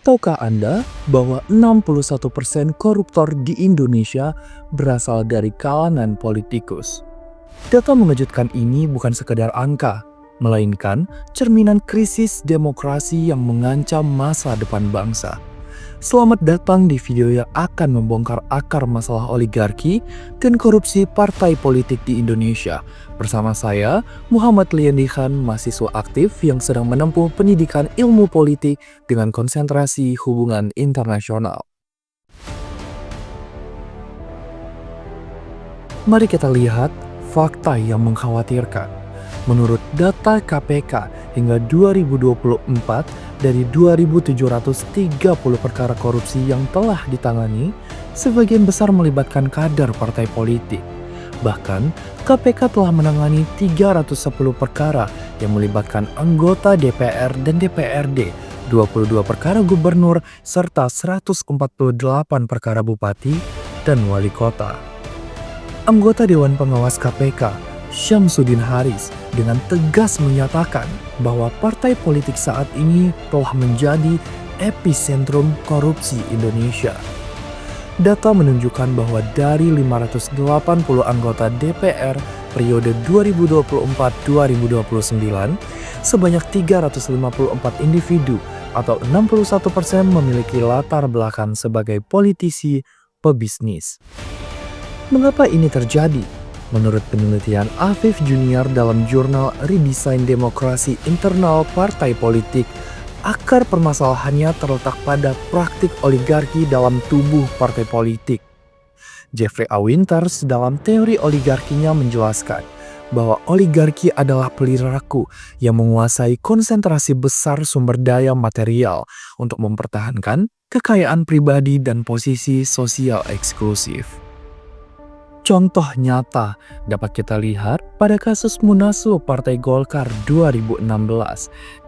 Tahukah Anda bahwa 61% koruptor di Indonesia berasal dari kalangan politikus? Data mengejutkan ini bukan sekedar angka, melainkan cerminan krisis demokrasi yang mengancam masa depan bangsa. Selamat datang di video yang akan membongkar akar masalah oligarki dan korupsi partai politik di Indonesia. Bersama saya, Muhammad Liandihan, mahasiswa aktif yang sedang menempuh pendidikan ilmu politik dengan konsentrasi hubungan internasional. Mari kita lihat fakta yang mengkhawatirkan. Menurut data KPK, hingga 2024, dari 2.730 perkara korupsi yang telah ditangani, sebagian besar melibatkan kader partai politik. Bahkan, KPK telah menangani 310 perkara yang melibatkan anggota DPR dan DPRD, 22 perkara gubernur, serta 148 perkara bupati dan wali kota. Anggota Dewan Pengawas KPK, Syamsuddin Haris, dengan tegas menyatakan bahwa partai politik saat ini telah menjadi epicentrum korupsi Indonesia. Data menunjukkan bahwa dari 580 anggota DPR periode 2024-2029, sebanyak 354 individu atau 61% memiliki latar belakang sebagai politisi pebisnis. Mengapa ini terjadi? Menurut penelitian Afif Junior dalam jurnal Redesign Demokrasi Internal Partai Politik, akar permasalahannya terletak pada praktik oligarki dalam tubuh partai politik. Jeffrey A. Winters dalam teori oligarkinya menjelaskan bahwa oligarki adalah perilaku yang menguasai konsentrasi besar sumber daya material untuk mempertahankan kekayaan pribadi dan posisi sosial eksklusif. Contoh nyata dapat kita lihat pada kasus Munaslup Partai Golkar 2016,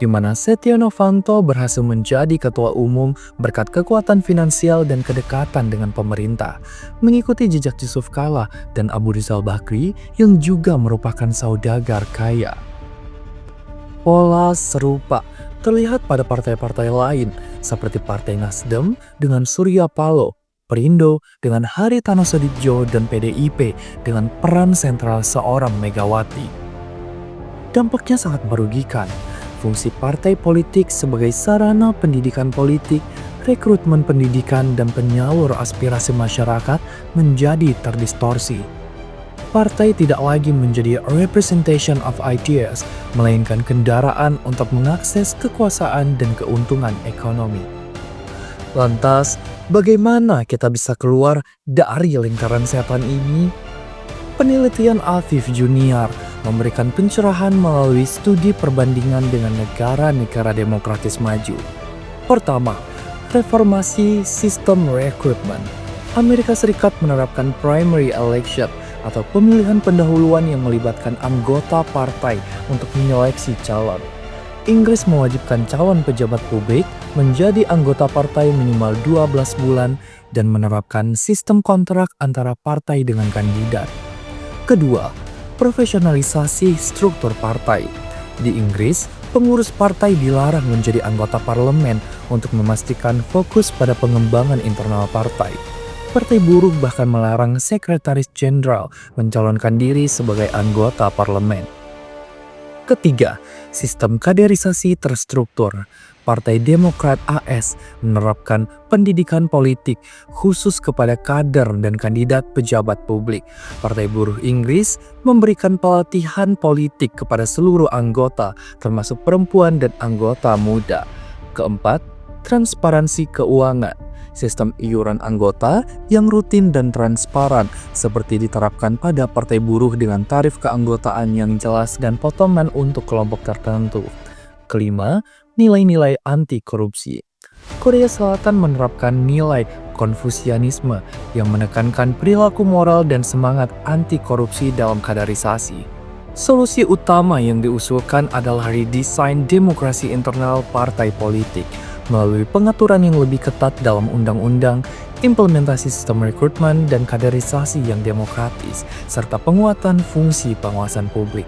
di mana Setia Novanto berhasil menjadi ketua umum berkat kekuatan finansial dan kedekatan dengan pemerintah, mengikuti jejak Yusuf Kala dan Abu Rizal Bakri yang juga merupakan saudagar kaya. Pola serupa terlihat pada partai-partai lain seperti Partai Nasdem dengan Surya Paloh, Perindo dengan Haritano Sudibyo, dan PDIP dengan peran sentral seorang Megawati. Dampaknya sangat merugikan. Fungsi partai politik sebagai sarana pendidikan politik, rekrutmen pendidikan, dan penyalur aspirasi masyarakat menjadi terdistorsi. Partai tidak lagi menjadi representation of ideas, melainkan kendaraan untuk mengakses kekuasaan dan keuntungan ekonomi. Lantas, bagaimana kita bisa keluar dari lingkaran setan ini? Penelitian Afif Junior memberikan pencerahan melalui studi perbandingan dengan negara-negara demokratis maju. Pertama, reformasi sistem rekrutmen. Amerika Serikat menerapkan primary election atau pemilihan pendahuluan yang melibatkan anggota partai untuk menyeleksi calon. Inggris mewajibkan calon pejabat publik menjadi anggota partai minimal 12 bulan dan menerapkan sistem kontrak antara partai dengan kandidat. Kedua, profesionalisasi struktur partai. Di Inggris, pengurus partai dilarang menjadi anggota parlemen untuk memastikan fokus pada pengembangan internal partai. Partai buruh bahkan melarang sekretaris jenderal mencalonkan diri sebagai anggota parlemen. Ketiga, sistem kaderisasi terstruktur. Partai Demokrat AS menerapkan pendidikan politik khusus kepada kader dan kandidat pejabat publik. Partai Buruh Inggris memberikan pelatihan politik kepada seluruh anggota, termasuk perempuan dan anggota muda. Keempat, transparansi keuangan. Sistem iuran anggota yang rutin dan transparan seperti diterapkan pada Partai Buruh dengan tarif keanggotaan yang jelas dan potongan untuk kelompok tertentu. Kelima, nilai-nilai anti korupsi. Korea Selatan menerapkan nilai Konfusianisme yang menekankan perilaku moral dan semangat anti korupsi dalam kaderisasi. Solusi utama yang diusulkan adalah redesign demokrasi internal partai politik melalui pengaturan yang lebih ketat dalam undang-undang, implementasi sistem rekrutmen dan kaderisasi yang demokratis, serta penguatan fungsi pengawasan publik.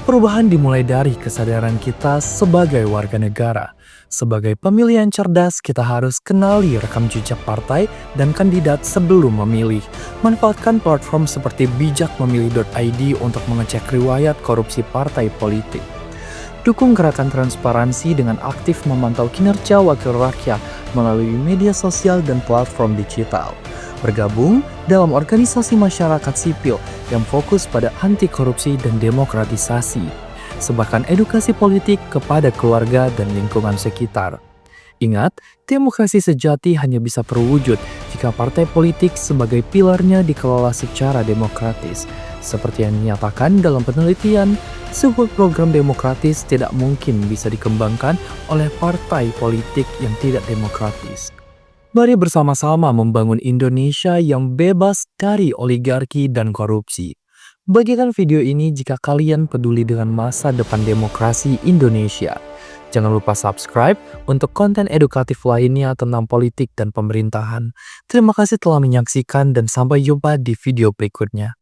Perubahan dimulai dari kesadaran kita sebagai warga negara. Sebagai pemilih yang cerdas, kita harus kenali rekam jejak partai dan kandidat sebelum memilih. Manfaatkan platform seperti bijakmemilih.id untuk mengecek riwayat korupsi partai politik. Dukung gerakan transparansi dengan aktif memantau kinerja wakil rakyat melalui media sosial dan platform digital. Bergabung dalam organisasi masyarakat sipil yang fokus pada anti korupsi dan demokratisasi. Sebarkan edukasi politik kepada keluarga dan lingkungan sekitar. Ingat, demokrasi sejati hanya bisa terwujud jika partai politik sebagai pilarnya dikelola secara demokratis. Seperti yang dinyatakan dalam penelitian, sebuah program demokratis tidak mungkin bisa dikembangkan oleh partai politik yang tidak demokratis. Mari bersama-sama membangun Indonesia yang bebas dari oligarki dan korupsi. Bagikan video ini jika kalian peduli dengan masa depan demokrasi Indonesia. Jangan lupa subscribe untuk konten edukatif lainnya tentang politik dan pemerintahan. Terima kasih telah menyaksikan dan sampai jumpa di video berikutnya.